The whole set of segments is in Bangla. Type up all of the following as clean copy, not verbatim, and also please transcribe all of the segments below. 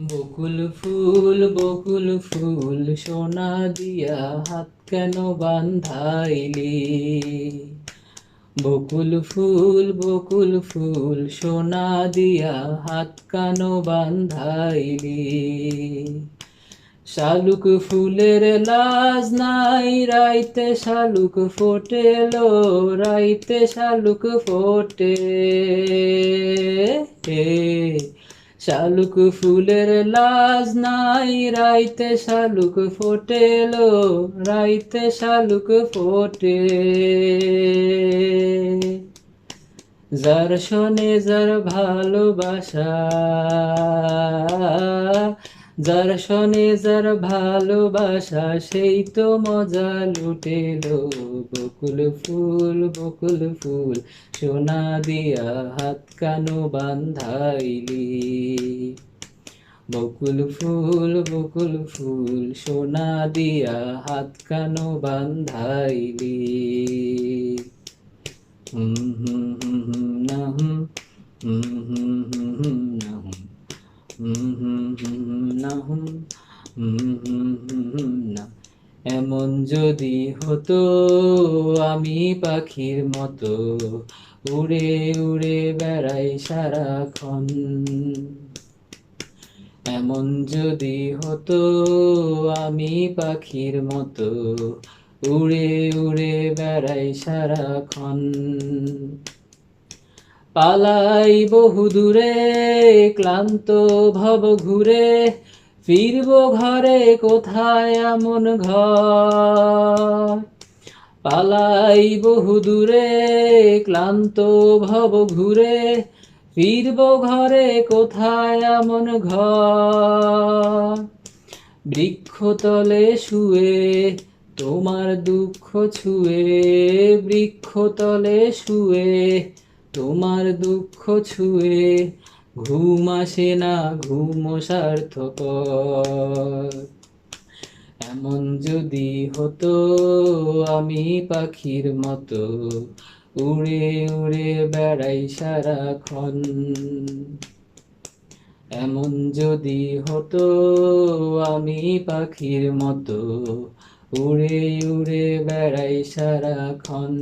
বকুল ফুল সোনা দিয়া হাত কেন বান্ধাইলি? বকুল ফুল সোনা দিয়া হাত কেন বান্ধাইলি? শালুক ফুলের লাজ নাই, রাইতে শালুক ফোটেলো, রাইতে শালুক ফোটে। শালুক ফুলের লাজ নাই, রাইতে শালুক ফোটেলো, রাইতে শালুক ফোটে। যার শোনে যার ভালোবাসা, যার শোনে যার ভালোবাসা, সেই তো মজা লুটেলো। বকুল ফুল সোনা দিয়া হাত কানো বান্ধাইলি। বকুল ফুল সোনা দিয়া হাত কানো বান্ধাইলি। না হুম, না হুম, না। এমন যদি হতো আমি পাখির মতো, উড়ে উড়ে বেড়াই সারাক্ষণ। এমন যদি হতো আমি পাখির মতো, উড়ে উড়ে বেড়াই সারাক্ষণ। পালাই বহুদূরে ক্লান্ত ভব ঘুরে, ফিরব ঘরে কোথায় এমন ঘর। পালাই বহুদূরে ক্লান্ত ভব ঘুরে, ফিরব ঘরে কোথায় এমন ঘর। বৃক্ষতলে শুয়ে তোমার দুঃখ ছুঁয়ে, বৃক্ষতলে শুয়ে তোমার দুঃখ ছুঁয়ে, ঘুম আসে না ঘুম সার্থকর। এমন যদি হতো আমি পাখির মতো, উড়ে উড়ে বেড়াই সারাক্ষণ। এমন যদি হতো আমি পাখির মতো, উড়ে উড়ে বেড়াই সারাক্ষণ।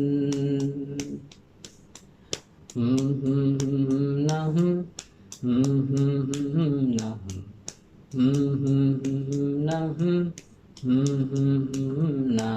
না না না না